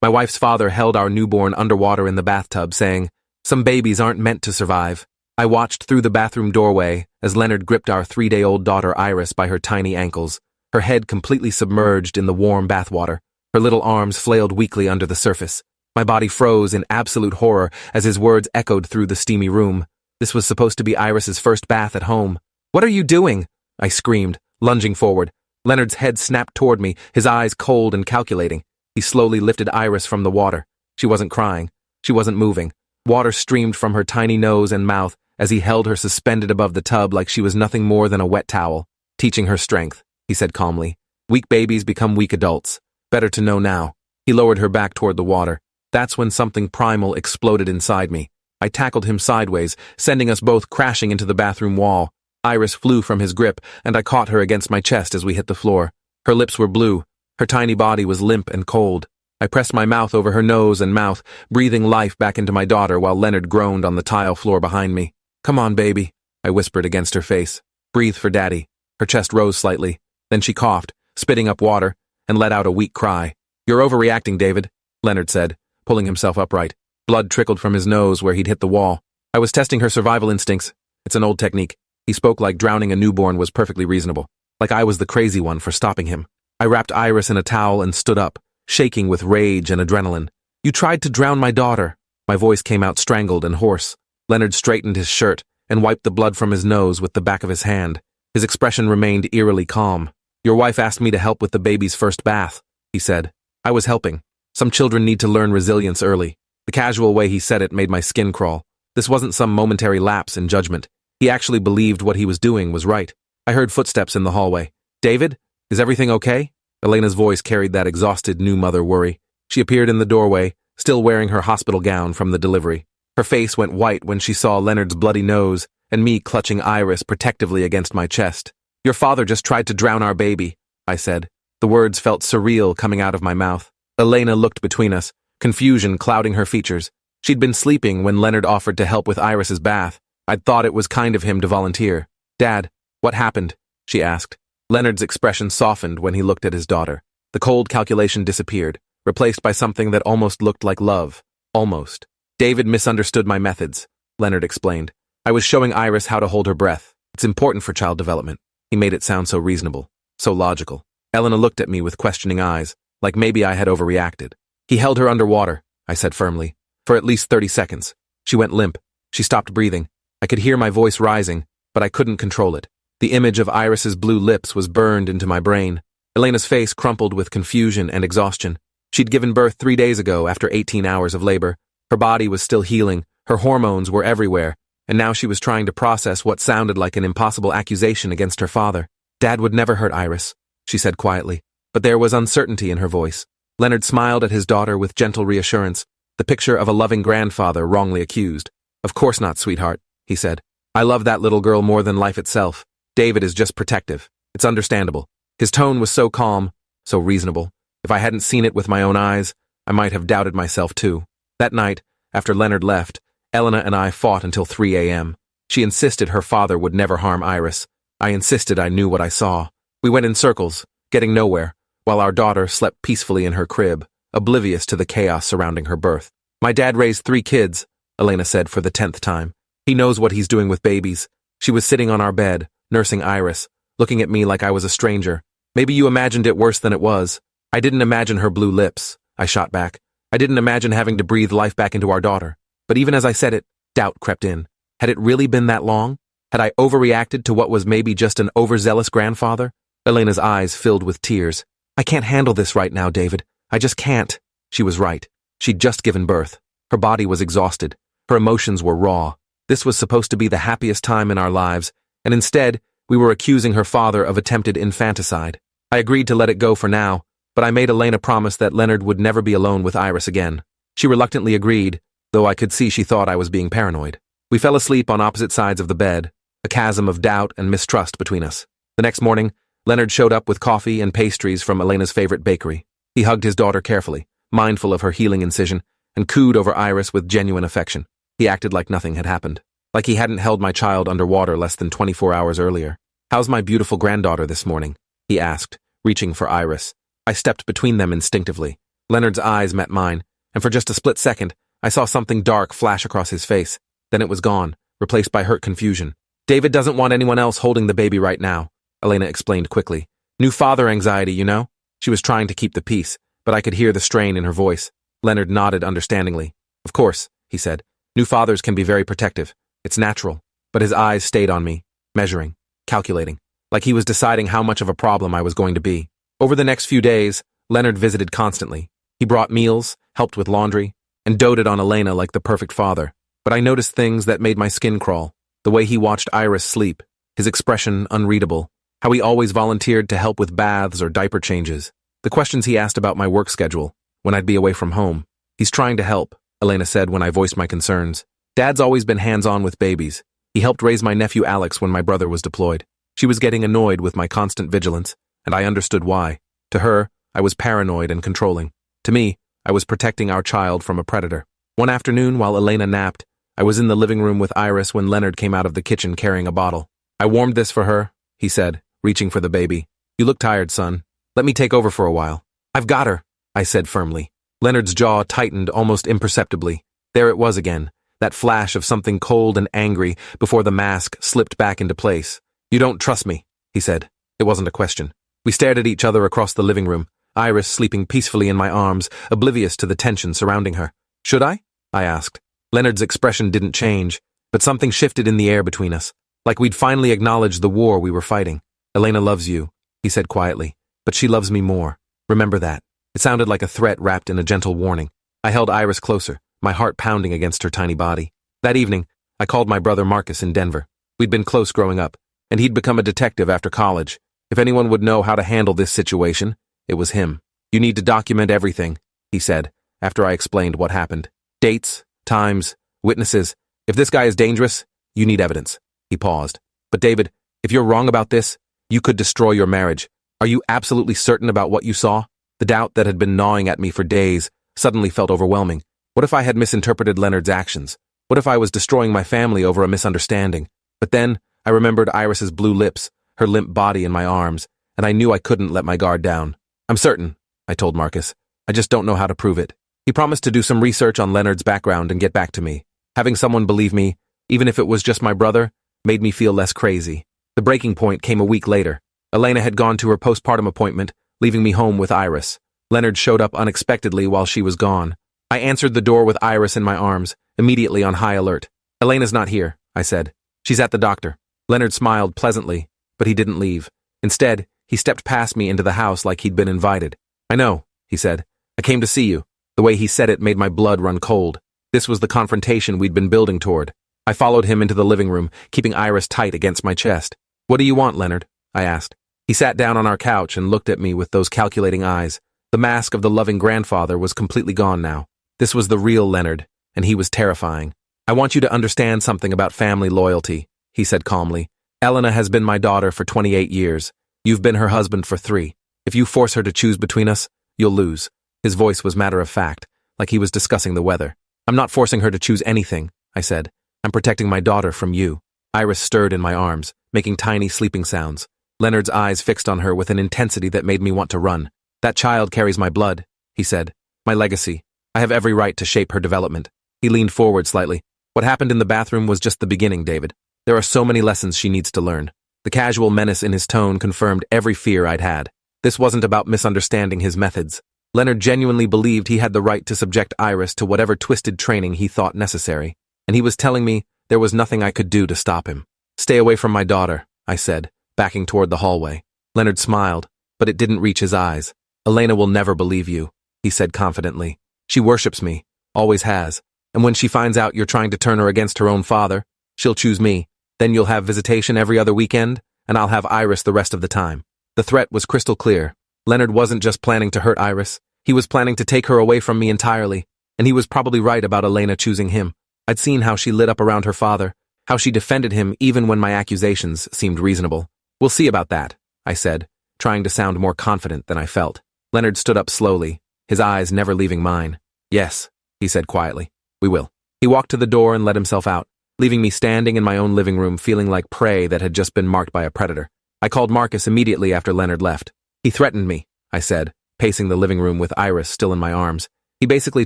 My wife's father held our newborn underwater in the bathtub, saying, "Some babies aren't meant to survive." I watched through the bathroom doorway as Leonard gripped our 3-day-old daughter Iris by her tiny ankles, her head completely submerged in the warm bathwater. Her little arms flailed weakly under the surface. My body froze in absolute horror as his words echoed through the steamy room. This was supposed to be Iris's first bath at home. "What are you doing?" I screamed, lunging forward. Leonard's head snapped toward me, his eyes cold and calculating. He slowly lifted Iris from the water. She wasn't crying. She wasn't moving. Water streamed from her tiny nose and mouth as he held her suspended above the tub like she was nothing more than a wet towel. "Teaching her strength," he said calmly. "Weak babies become weak adults. Better to know now." He lowered her back toward the water. That's when something primal exploded inside me. I tackled him sideways, sending us both crashing into the bathroom wall. Iris flew from his grip, and I caught her against my chest as we hit the floor. Her lips were blue. Her tiny body was limp and cold. I pressed my mouth over her nose and mouth, breathing life back into my daughter while Leonard groaned on the tile floor behind me. "Come on, baby," I whispered against her face. "Breathe for Daddy." Her chest rose slightly. Then she coughed, spitting up water, and let out a weak cry. "You're overreacting, David," Leonard said, pulling himself upright. Blood trickled from his nose where he'd hit the wall. "I was testing her survival instincts. It's an old technique." He spoke like drowning a newborn was perfectly reasonable, like I was the crazy one for stopping him. I wrapped Iris in a towel and stood up, shaking with rage and adrenaline. "You tried to drown my daughter." My voice came out strangled and hoarse. Leonard straightened his shirt and wiped the blood from his nose with the back of his hand. His expression remained eerily calm. "Your wife asked me to help with the baby's first bath," he said. I was helping. Some children need to learn resilience early. The casual way he said it made my skin crawl. This wasn't some momentary lapse in judgment. He actually believed what he was doing was right. I heard footsteps in the hallway. "David, is everything okay?" Elena's voice carried that exhausted new mother worry. She appeared in the doorway, still wearing her hospital gown from the delivery. Her face went white when she saw Leonard's bloody nose and me clutching Iris protectively against my chest. "Your father just tried to drown our baby," I said. The words felt surreal coming out of my mouth. Elena looked between us, confusion clouding her features. She'd been sleeping when Leonard offered to help with Iris's bath. I'd thought it was kind of him to volunteer. "Dad, what happened?" she asked. Leonard's expression softened when he looked at his daughter. The cold calculation disappeared, replaced by something that almost looked like love. Almost. "David misunderstood my methods," Leonard explained. "I was showing Iris how to hold her breath. It's important for child development." He made it sound so reasonable, so logical. Elena looked at me with questioning eyes, like maybe I had overreacted. "He held her underwater," I said firmly, "for at least 30 seconds. She went limp. She stopped breathing. I could hear my voice rising, but I couldn't control it. The image of Iris's blue lips was burned into my brain. Elena's face crumpled with confusion and exhaustion. She'd given birth 3 days ago after 18 hours of labor. Her body was still healing, her hormones were everywhere, and now she was trying to process what sounded like an impossible accusation against her father. "Dad would never hurt Iris," she said quietly, but there was uncertainty in her voice. Leonard smiled at his daughter with gentle reassurance, the picture of a loving grandfather wrongly accused. "Of course not, sweetheart," he said. "I love that little girl more than life itself. David is just protective. It's understandable." His tone was so calm, so reasonable. If I hadn't seen it with my own eyes, I might have doubted myself too. That night, after Leonard left, Elena and I fought until 3 a.m. She insisted her father would never harm Iris. I insisted I knew what I saw. We went in circles, getting nowhere, while our daughter slept peacefully in her crib, oblivious to the chaos surrounding her birth. "My dad raised 3 kids," Elena said for the 10th time. "He knows what he's doing with babies." She was sitting on our bed, nursing Iris, looking at me like I was a stranger. "Maybe you imagined it worse than it was." "I didn't imagine her blue lips," I shot back. "I didn't imagine having to breathe life back into our daughter." But even as I said it, doubt crept in. Had it really been that long? Had I overreacted to what was maybe just an overzealous grandfather? Elena's eyes filled with tears. "I can't handle this right now, David. I just can't." She was right. She'd just given birth. Her body was exhausted. Her emotions were raw. This was supposed to be the happiest time in our lives, and instead, we were accusing her father of attempted infanticide. I agreed to let it go for now, but I made Elena promise that Leonard would never be alone with Iris again. She reluctantly agreed, though I could see she thought I was being paranoid. We fell asleep on opposite sides of the bed, a chasm of doubt and mistrust between us. The next morning, Leonard showed up with coffee and pastries from Elena's favorite bakery. He hugged his daughter carefully, mindful of her healing incision, and cooed over Iris with genuine affection. He acted like nothing had happened, like he hadn't held my child underwater less than 24 hours earlier. "How's my beautiful granddaughter this morning?" he asked, reaching for Iris. I stepped between them instinctively. Leonard's eyes met mine, and for just a split second, I saw something dark flash across his face. Then it was gone, replaced by hurt confusion. David doesn't want anyone else holding the baby right now, Elena explained quickly. New father anxiety, you know? She was trying to keep the peace, but I could hear the strain in her voice. Leonard nodded understandingly. Of course, he said. New fathers can be very protective. It's natural. But his eyes stayed on me, measuring, calculating, like he was deciding how much of a problem I was going to be. Over the next few days, Leonard visited constantly. He brought meals, helped with laundry, and doted on Elena like the perfect father. But I noticed things that made my skin crawl. The way he watched Iris sleep, his expression unreadable, how he always volunteered to help with baths or diaper changes, the questions he asked about my work schedule, when I'd be away from home. He's trying to help, Elena said when I voiced my concerns. Dad's always been hands-on with babies. He helped raise my nephew Alex when my brother was deployed. She was getting annoyed with my constant vigilance, and I understood why. To her, I was paranoid and controlling. To me, I was protecting our child from a predator. One afternoon, while Elena napped, I was in the living room with Iris when Leonard came out of the kitchen carrying a bottle. I warmed this for her, he said, reaching for the baby. You look tired, son. Let me take over for a while. I've got her, I said firmly. Leonard's jaw tightened almost imperceptibly. There it was again, that flash of something cold and angry before the mask slipped back into place. You don't trust me, he said. It wasn't a question. We stared at each other across the living room, Iris sleeping peacefully in my arms, oblivious to the tension surrounding her. Should I asked. Leonard's expression didn't change, but something shifted in the air between us, like we'd finally acknowledged the war we were fighting. Elena loves you, he said quietly, but she loves me more. Remember that. It sounded like a threat wrapped in a gentle warning. I held Iris closer, my heart pounding against her tiny body. That evening, I called my brother Marcus in Denver. We'd been close growing up, and he'd become a detective after college. If anyone would know how to handle this situation, it was him. You need to document everything, he said, after I explained what happened. Dates, times, witnesses. If this guy is dangerous, you need evidence. He paused. But David, if you're wrong about this, you could destroy your marriage. Are you absolutely certain about what you saw? The doubt that had been gnawing at me for days suddenly felt overwhelming. What if I had misinterpreted Leonard's actions? What if I was destroying my family over a misunderstanding? But then, I remembered Iris's blue lips, her limp body in my arms, and I knew I couldn't let my guard down. I'm certain, I told Marcus. I just don't know how to prove it. He promised to do some research on Leonard's background and get back to me. Having someone believe me, even if it was just my brother, made me feel less crazy. The breaking point came a week later. Elena had gone to her postpartum appointment, leaving me home with Iris. Leonard showed up unexpectedly while she was gone. I answered the door with Iris in my arms, immediately on high alert. Elena's not here, I said. She's at the doctor. Leonard smiled pleasantly, but he didn't leave. Instead, he stepped past me into the house like he'd been invited. I know, he said. I came to see you. The way he said it made my blood run cold. This was the confrontation we'd been building toward. I followed him into the living room, keeping Iris tight against my chest. What do you want, Leonard? I asked. He sat down on our couch and looked at me with those calculating eyes. The mask of the loving grandfather was completely gone now. This was the real Leonard, and he was terrifying. I want you to understand something about family loyalty, he said calmly. Elena has been my daughter for 28 years. You've been her husband for 3. If you force her to choose between us, you'll lose. His voice was matter-of-fact, like he was discussing the weather. I'm not forcing her to choose anything, I said. I'm protecting my daughter from you. Iris stirred in my arms, making tiny sleeping sounds. Leonard's eyes fixed on her with an intensity that made me want to run. That child carries my blood, he said. My legacy. I have every right to shape her development. He leaned forward slightly. What happened in the bathroom was just the beginning, David. There are so many lessons she needs to learn. The casual menace in his tone confirmed every fear I'd had. This wasn't about misunderstanding his methods. Leonard genuinely believed he had the right to subject Iris to whatever twisted training he thought necessary, and he was telling me there was nothing I could do to stop him. Stay away from my daughter, I said, backing toward the hallway. Leonard smiled, but it didn't reach his eyes. Elena will never believe you, he said confidently. She worships me, always has, and when she finds out you're trying to turn her against her own father, she'll choose me. Then you'll have visitation every other weekend, and I'll have Iris the rest of the time. The threat was crystal clear. Leonard wasn't just planning to hurt Iris, he was planning to take her away from me entirely, and he was probably right about Elena choosing him. I'd seen how she lit up around her father, how she defended him even when my accusations seemed reasonable. We'll see about that, I said, trying to sound more confident than I felt. Leonard stood up slowly, his eyes never leaving mine. Yes, he said quietly, we will. He walked to the door and let himself out, leaving me standing in my own living room feeling like prey that had just been marked by a predator. I called Marcus immediately after Leonard left. He threatened me, I said, pacing the living room with Iris still in my arms. He basically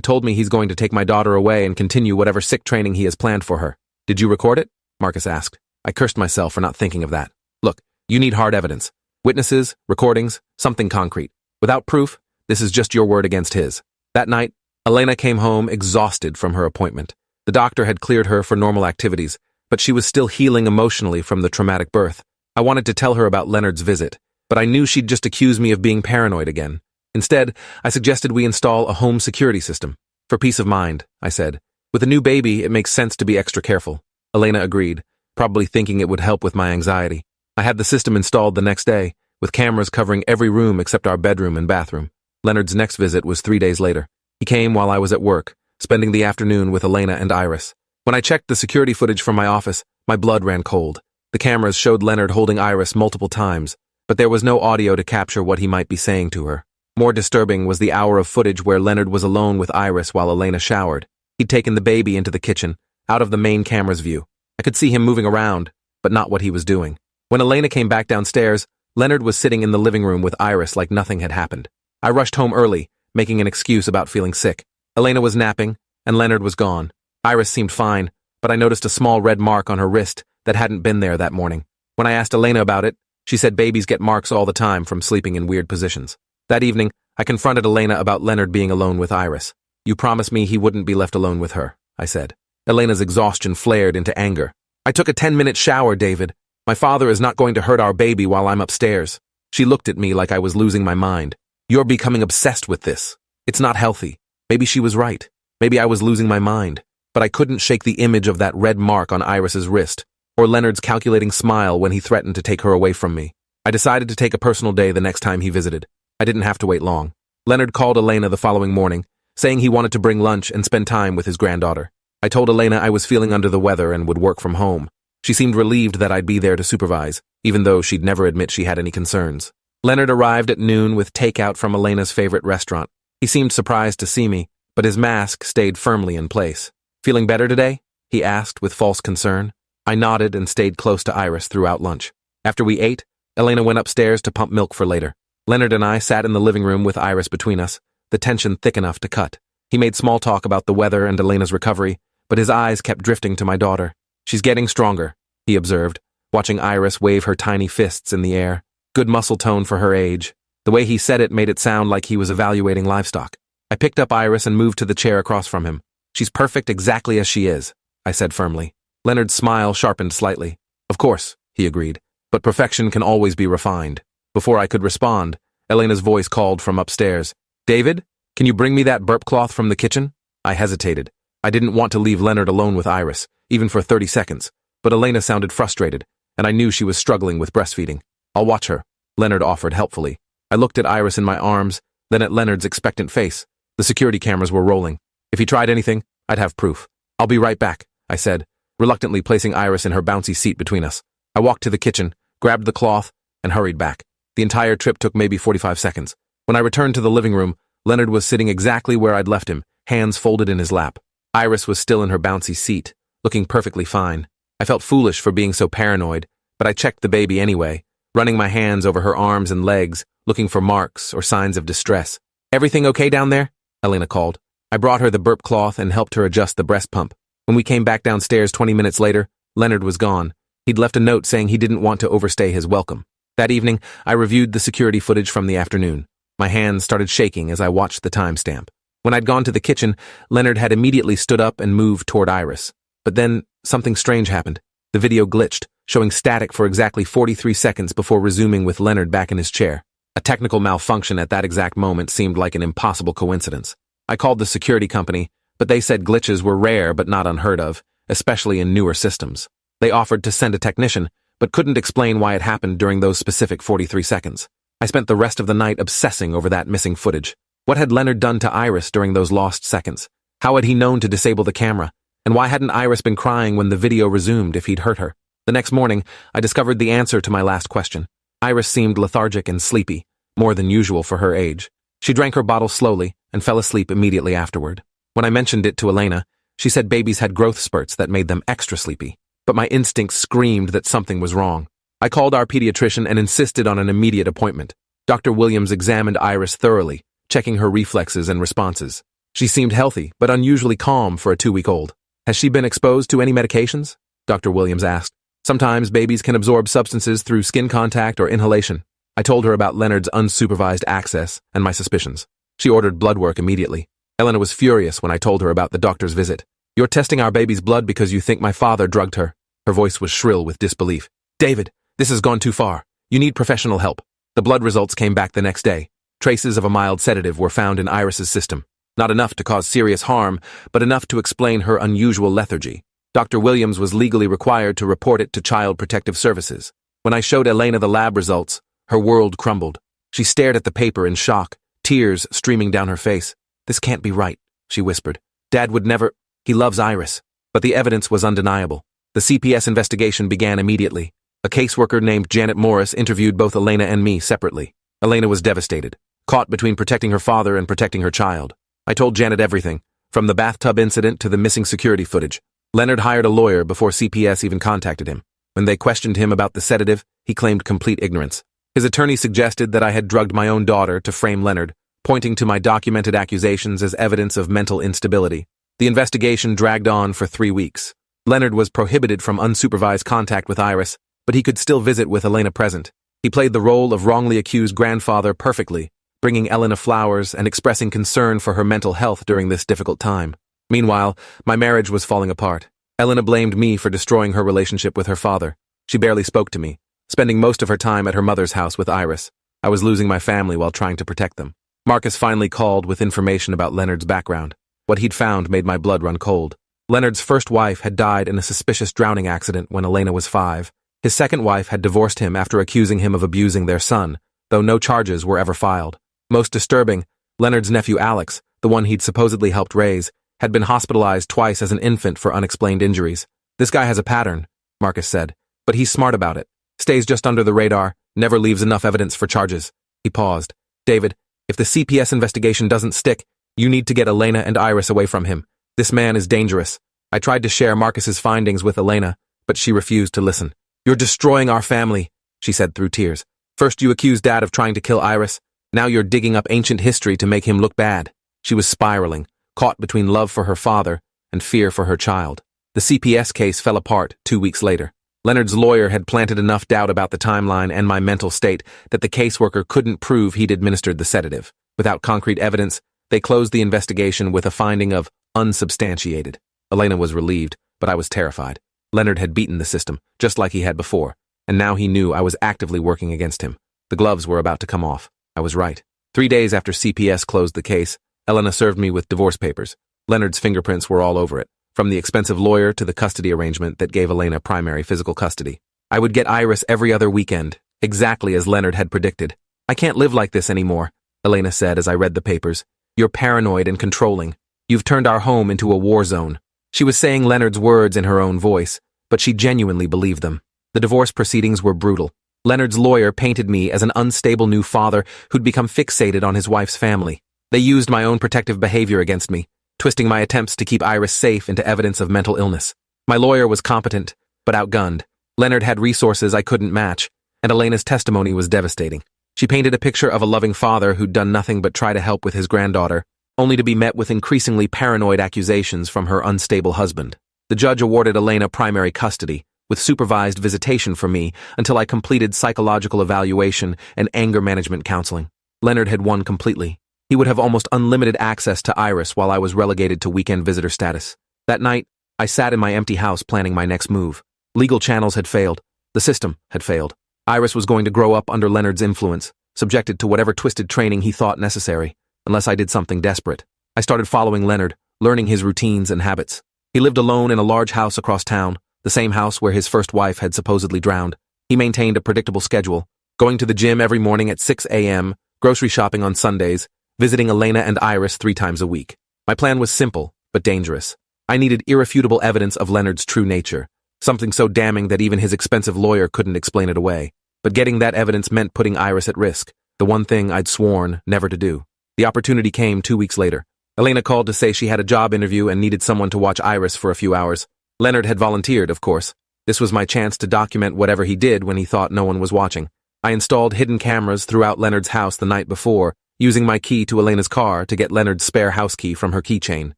told me he's going to take my daughter away and continue whatever sick training he has planned for her. Did you record it? Marcus asked. I cursed myself for not thinking of that. Look, you need hard evidence. Witnesses, recordings, something concrete. Without proof, this is just your word against his. That night, Elena came home exhausted from her appointment. The doctor had cleared her for normal activities, but she was still healing emotionally from the traumatic birth. I wanted to tell her about Leonard's visit, but I knew she'd just accuse me of being paranoid again. Instead, I suggested we install a home security system. For peace of mind, I said. With a new baby, it makes sense to be extra careful. Elena agreed, probably thinking it would help with my anxiety. I had the system installed the next day, with cameras covering every room except our bedroom and bathroom. Leonard's next visit was 3 days later. He came while I was at work, spending the afternoon with Elena and Iris. When I checked the security footage from my office, my blood ran cold. The cameras showed Leonard holding Iris multiple times, but there was no audio to capture what he might be saying to her. More disturbing was the hour of footage where Leonard was alone with Iris while Elena showered. He'd taken the baby into the kitchen, out of the main camera's view. I could see him moving around, but not what he was doing. When Elena came back downstairs, Leonard was sitting in the living room with Iris like nothing had happened. I rushed home early, making an excuse about feeling sick. Elena was napping, and Leonard was gone. Iris seemed fine, but I noticed a small red mark on her wrist that hadn't been there that morning. When I asked Elena about it, she said babies get marks all the time from sleeping in weird positions. That evening, I confronted Elena about Leonard being alone with Iris. You promised me he wouldn't be left alone with her, I said. Elena's exhaustion flared into anger. I took a 10-minute shower, David. My father is not going to hurt our baby while I'm upstairs. She looked at me like I was losing my mind. You're becoming obsessed with this. It's not healthy. Maybe she was right. Maybe I was losing my mind. But I couldn't shake the image of that red mark on Iris's wrist, or Leonard's calculating smile when he threatened to take her away from me. I decided to take a personal day the next time he visited. I didn't have to wait long. Leonard called Elena the following morning, saying he wanted to bring lunch and spend time with his granddaughter. I told Elena I was feeling under the weather and would work from home. She seemed relieved that I'd be there to supervise, even though she'd never admit she had any concerns. Leonard arrived at noon with takeout from Elena's favorite restaurant. He seemed surprised to see me, but his mask stayed firmly in place. Feeling better today? He asked with false concern. I nodded and stayed close to Iris throughout lunch. After we ate, Elena went upstairs to pump milk for later. Leonard and I sat in the living room with Iris between us, the tension thick enough to cut. He made small talk about the weather and Elena's recovery, but his eyes kept drifting to my daughter. She's getting stronger, he observed, watching Iris wave her tiny fists in the air. Good muscle tone for her age. The way he said it made it sound like he was evaluating livestock. I picked up Iris and moved to the chair across from him. She's perfect exactly as she is, I said firmly. Leonard's smile sharpened slightly. Of course, he agreed, but perfection can always be refined. Before I could respond, Elena's voice called from upstairs. David, can you bring me that burp cloth from the kitchen? I hesitated. I didn't want to leave Leonard alone with Iris, even for 30 seconds, but Elena sounded frustrated, and I knew she was struggling with breastfeeding. I'll watch her, Leonard offered helpfully. I looked at Iris in my arms, then at Leonard's expectant face. The security cameras were rolling. If he tried anything, I'd have proof. I'll be right back, I said, reluctantly placing Iris in her bouncy seat between us. I walked to the kitchen, grabbed the cloth, and hurried back. The entire trip took maybe 45 seconds. When I returned to the living room, Leonard was sitting exactly where I'd left him, hands folded in his lap. Iris was still in her bouncy seat, looking perfectly fine. I felt foolish for being so paranoid, but I checked the baby anyway, running my hands over her arms and legs, looking for marks or signs of distress. Everything okay down there? Elena called. I brought her the burp cloth and helped her adjust the breast pump. When we came back downstairs 20 minutes later, Leonard was gone. He'd left a note saying he didn't want to overstay his welcome. That evening, I reviewed the security footage from the afternoon. My hands started shaking as I watched the timestamp. When I'd gone to the kitchen, Leonard had immediately stood up and moved toward Iris. But then, something strange happened. The video glitched, showing static for exactly 43 seconds before resuming with Leonard back in his chair. A technical malfunction at that exact moment seemed like an impossible coincidence. I called the security company, but they said glitches were rare but not unheard of, especially in newer systems. They offered to send a technician, but couldn't explain why it happened during those specific 43 seconds. I spent the rest of the night obsessing over that missing footage. What had Leonard done to Iris during those lost seconds? How had he known to disable the camera? And why hadn't Iris been crying when the video resumed if he'd hurt her? The next morning, I discovered the answer to my last question. Iris seemed lethargic and sleepy, more than usual for her age. She drank her bottle slowly and fell asleep immediately afterward. When I mentioned it to Elena, she said babies had growth spurts that made them extra sleepy. But my instincts screamed that something was wrong. I called our pediatrician and insisted on an immediate appointment. Dr. Williams examined Iris thoroughly, checking her reflexes and responses. She seemed healthy, but unusually calm for a 2-week-old. Has she been exposed to any medications? Dr. Williams asked. Sometimes babies can absorb substances through skin contact or inhalation. I told her about Leonard's unsupervised access and my suspicions. She ordered blood work immediately. Elena was furious when I told her about the doctor's visit. You're testing our baby's blood because you think my father drugged her. Her voice was shrill with disbelief. David, this has gone too far. You need professional help. The blood results came back the next day. Traces of a mild sedative were found in Iris's system. Not enough to cause serious harm, but enough to explain her unusual lethargy. Dr. Williams was legally required to report it to Child Protective Services. When I showed Elena the lab results, her world crumbled. She stared at the paper in shock, tears streaming down her face. This can't be right, she whispered. Dad would never. He loves Iris. But the evidence was undeniable. The CPS investigation began immediately. A caseworker named Janet Morris interviewed both Elena and me separately. Elena was devastated, caught between protecting her father and protecting her child. I told Janet everything, from the bathtub incident to the missing security footage. Leonard hired a lawyer before CPS even contacted him. When they questioned him about the sedative, he claimed complete ignorance. His attorney suggested that I had drugged my own daughter to frame Leonard, pointing to my documented accusations as evidence of mental instability. The investigation dragged on for 3 weeks. Leonard was prohibited from unsupervised contact with Iris, but he could still visit with Elena present. He played the role of wrongly accused grandfather perfectly, bringing Elena flowers and expressing concern for her mental health during this difficult time. Meanwhile, my marriage was falling apart. Elena blamed me for destroying her relationship with her father. She barely spoke to me, spending most of her time at her mother's house with Iris. I was losing my family while trying to protect them. Marcus finally called with information about Leonard's background. What he'd found made my blood run cold. Leonard's first wife had died in a suspicious drowning accident when Elena was 5. His second wife had divorced him after accusing him of abusing their son, though no charges were ever filed. Most disturbing, Leonard's nephew Alex, the one he'd supposedly helped raise, had been hospitalized twice as an infant for unexplained injuries. This guy has a pattern, Marcus said, but he's smart about it. Stays just under the radar, never leaves enough evidence for charges. He paused. David, if the CPS investigation doesn't stick, you need to get Elena and Iris away from him. This man is dangerous. I tried to share Marcus's findings with Elena, but she refused to listen. You're destroying our family, she said through tears. First you accused Dad of trying to kill Iris. Now you're digging up ancient history to make him look bad. She was spiraling, caught between love for her father and fear for her child. The CPS case fell apart 2 weeks later. Leonard's lawyer had planted enough doubt about the timeline and my mental state that the caseworker couldn't prove he'd administered the sedative. Without concrete evidence, they closed the investigation with a finding of unsubstantiated. Elena was relieved, but I was terrified. Leonard had beaten the system, just like he had before, and now he knew I was actively working against him. The gloves were about to come off. I was right. 3 days after CPS closed the case, Elena served me with divorce papers. Leonard's fingerprints were all over it, from the expensive lawyer to the custody arrangement that gave Elena primary physical custody. I would get Iris every other weekend, exactly as Leonard had predicted. I can't live like this anymore, Elena said as I read the papers. You're paranoid and controlling. You've turned our home into a war zone. She was saying Leonard's words in her own voice, but she genuinely believed them. The divorce proceedings were brutal. Leonard's lawyer painted me as an unstable new father who'd become fixated on his wife's family. They used my own protective behavior against me, twisting my attempts to keep Iris safe into evidence of mental illness. My lawyer was competent, but outgunned. Leonard had resources I couldn't match, and Elena's testimony was devastating. She painted a picture of a loving father who'd done nothing but try to help with his granddaughter, only to be met with increasingly paranoid accusations from her unstable husband. The judge awarded Elena primary custody, with supervised visitation for me until I completed psychological evaluation and anger management counseling. Leonard had won completely. He would have almost unlimited access to Iris while I was relegated to weekend visitor status. That night, I sat in my empty house planning my next move. Legal channels had failed. The system had failed. Iris was going to grow up under Leonard's influence, subjected to whatever twisted training he thought necessary, unless I did something desperate. I started following Leonard, learning his routines and habits. He lived alone in a large house across town, the same house where his first wife had supposedly drowned. He maintained a predictable schedule, going to the gym every morning at 6 a.m., grocery shopping on Sundays, visiting Elena and Iris 3 times a week. My plan was simple, but dangerous. I needed irrefutable evidence of Leonard's true nature, something so damning that even his expensive lawyer couldn't explain it away. But getting that evidence meant putting Iris at risk, the one thing I'd sworn never to do. The opportunity came 2 weeks later. Elena called to say she had a job interview and needed someone to watch Iris for a few hours. Leonard had volunteered, of course. This was my chance to document whatever he did when he thought no one was watching. I installed hidden cameras throughout Leonard's house the night before, using my key to Elena's car to get Leonard's spare house key from her keychain.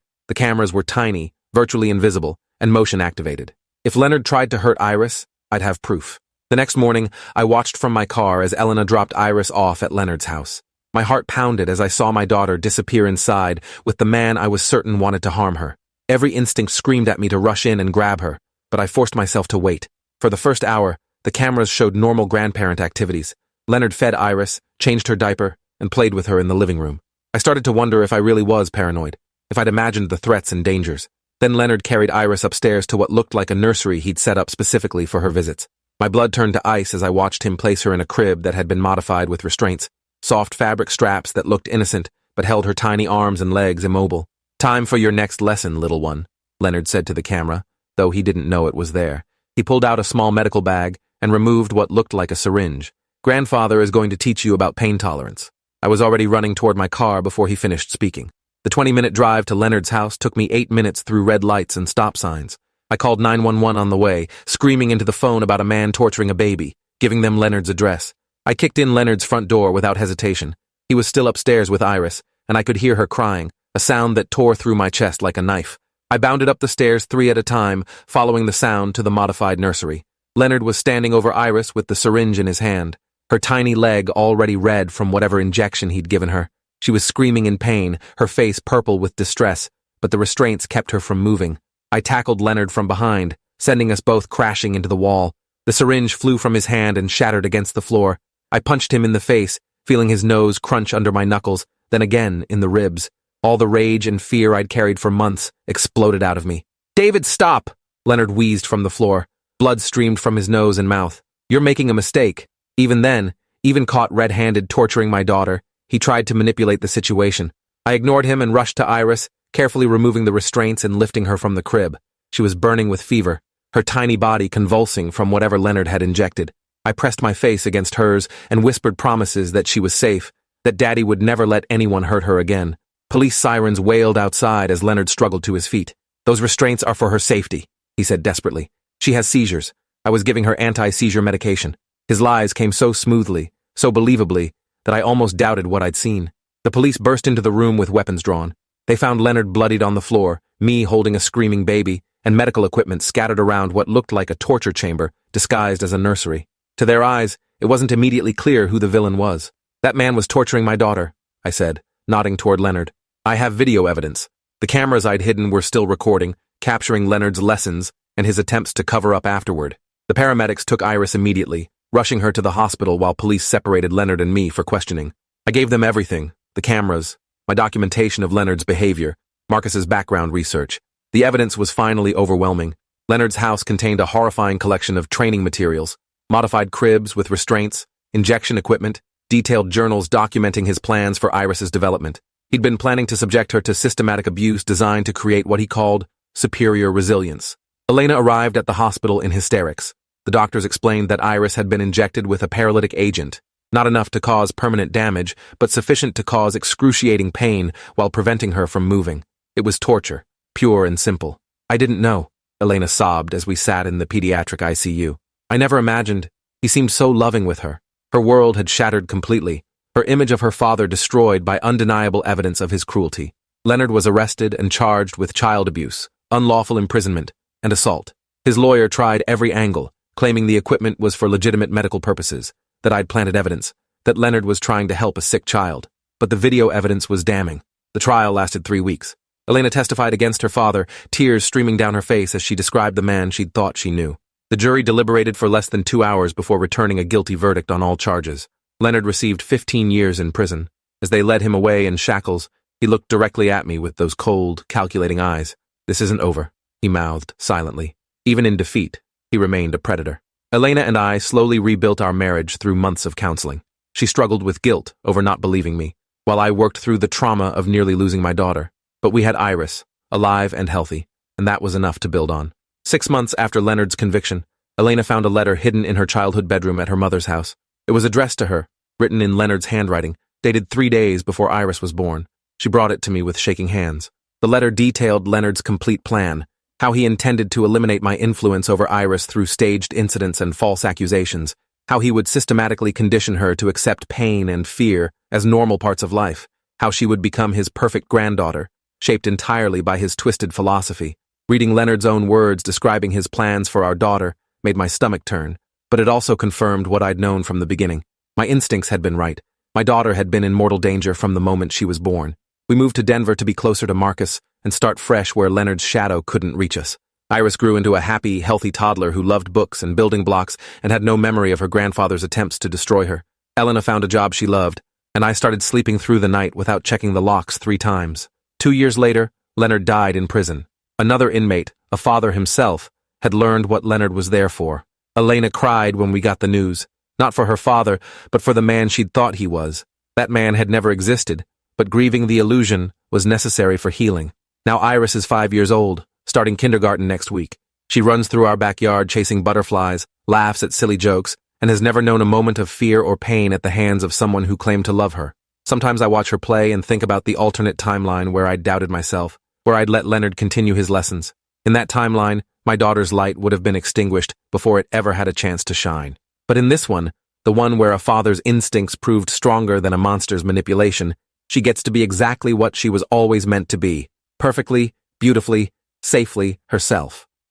The cameras were tiny, virtually invisible, and motion-activated. If Leonard tried to hurt Iris, I'd have proof. The next morning, I watched from my car as Elena dropped Iris off at Leonard's house. My heart pounded as I saw my daughter disappear inside with the man I was certain wanted to harm her. Every instinct screamed at me to rush in and grab her, but I forced myself to wait. For the first hour, the cameras showed normal grandparent activities. Leonard fed Iris, changed her diaper, and played with her in the living room. I started to wonder if I really was paranoid, if I'd imagined the threats and dangers. Then Leonard carried Iris upstairs to what looked like a nursery he'd set up specifically for her visits. My blood turned to ice as I watched him place her in a crib that had been modified with restraints, soft fabric straps that looked innocent but held her tiny arms and legs immobile. "Time for your next lesson, little one," Leonard said to the camera, though he didn't know it was there. He pulled out a small medical bag and removed what looked like a syringe. "Grandfather is going to teach you about pain tolerance." I was already running toward my car before he finished speaking. The 20-minute drive to Leonard's house took me 8 minutes through red lights and stop signs. I called 911 on the way, screaming into the phone about a man torturing a baby, giving them Leonard's address. I kicked in Leonard's front door without hesitation. He was still upstairs with Iris, and I could hear her crying, a sound that tore through my chest like a knife. I bounded up the stairs 3 at a time, following the sound to the modified nursery. Leonard was standing over Iris with the syringe in his hand, her tiny leg already red from whatever injection he'd given her. She was screaming in pain, her face purple with distress, but the restraints kept her from moving. I tackled Leonard from behind, sending us both crashing into the wall. The syringe flew from his hand and shattered against the floor. I punched him in the face, feeling his nose crunch under my knuckles, then again in the ribs. All the rage and fear I'd carried for months exploded out of me. "David, stop!" Leonard wheezed from the floor. Blood streamed from his nose and mouth. "You're making a mistake." Even then, even caught red-handed torturing my daughter, he tried to manipulate the situation. I ignored him and rushed to Iris, carefully removing the restraints and lifting her from the crib. She was burning with fever, her tiny body convulsing from whatever Leonard had injected. I pressed my face against hers and whispered promises that she was safe, that Daddy would never let anyone hurt her again. Police sirens wailed outside as Leonard struggled to his feet. "Those restraints are for her safety," he said desperately. "She has seizures. I was giving her anti-seizure medication." His lies came so smoothly, so believably, that I almost doubted what I'd seen. The police burst into the room with weapons drawn. They found Leonard bloodied on the floor, me holding a screaming baby, and medical equipment scattered around what looked like a torture chamber disguised as a nursery. To their eyes, it wasn't immediately clear who the villain was. "That man was torturing my daughter," I said, nodding toward Leonard. "I have video evidence." The cameras I'd hidden were still recording, capturing Leonard's lessons and his attempts to cover up afterward. The paramedics took Iris immediately, rushing her to the hospital while police separated Leonard and me for questioning. I gave them everything: the cameras, my documentation of Leonard's behavior, Marcus's background research. The evidence was finally overwhelming. Leonard's house contained a horrifying collection of training materials, modified cribs with restraints, injection equipment, detailed journals documenting his plans for Iris's development. He'd been planning to subject her to systematic abuse designed to create what he called superior resilience. Elena arrived at the hospital in hysterics. The doctors explained that Iris had been injected with a paralytic agent, not enough to cause permanent damage, but sufficient to cause excruciating pain while preventing her from moving. It was torture, pure and simple. "I didn't know," Elena sobbed as we sat in the pediatric ICU. "I never imagined. He seemed so loving with her." Her world had shattered completely, her image of her father destroyed by undeniable evidence of his cruelty. Leonard was arrested and charged with child abuse, unlawful imprisonment, and assault. His lawyer tried every angle, claiming the equipment was for legitimate medical purposes, that I'd planted evidence, that Leonard was trying to help a sick child. But the video evidence was damning. The trial lasted 3 weeks. Elena testified against her father, tears streaming down her face as she described the man she'd thought she knew. The jury deliberated for less than 2 hours before returning a guilty verdict on all charges. Leonard received 15 years in prison. As they led him away in shackles, he looked directly at me with those cold, calculating eyes. "This isn't over," he mouthed silently. Even in defeat, he remained a predator. Elena and I slowly rebuilt our marriage through months of counseling. She struggled with guilt over not believing me, while I worked through the trauma of nearly losing my daughter. But we had Iris, alive and healthy, and that was enough to build on. 6 months after Leonard's conviction, Elena found a letter hidden in her childhood bedroom at her mother's house. It was addressed to her, written in Leonard's handwriting, dated 3 days before Iris was born. She brought it to me with shaking hands. The letter detailed Leonard's complete plan, how he intended to eliminate my influence over Iris through staged incidents and false accusations, how he would systematically condition her to accept pain and fear as normal parts of life, how she would become his perfect granddaughter, shaped entirely by his twisted philosophy. Reading Leonard's own words describing his plans for our daughter made my stomach turn, but it also confirmed what I'd known from the beginning. My instincts had been right. My daughter had been in mortal danger from the moment she was born. We moved to Denver to be closer to Marcus and start fresh where Leonard's shadow couldn't reach us. Iris grew into a happy, healthy toddler who loved books and building blocks and had no memory of her grandfather's attempts to destroy her. Elena found a job she loved, and I started sleeping through the night without checking the locks 3 times. 2 years later, Leonard died in prison. Another inmate, a father himself, had learned what Leonard was there for. Elena cried when we got the news, not for her father, but for the man she'd thought he was. That man had never existed, but grieving the illusion was necessary for healing. Now Iris is 5 years old, starting kindergarten next week. She runs through our backyard chasing butterflies, laughs at silly jokes, and has never known a moment of fear or pain at the hands of someone who claimed to love her. Sometimes I watch her play and think about the alternate timeline where I'd doubted myself, where I'd let Leonard continue his lessons. In that timeline, my daughter's light would have been extinguished before it ever had a chance to shine. But in this one, the one where a father's instincts proved stronger than a monster's manipulation, she gets to be exactly what she was always meant to be, perfectly, beautifully, safely herself.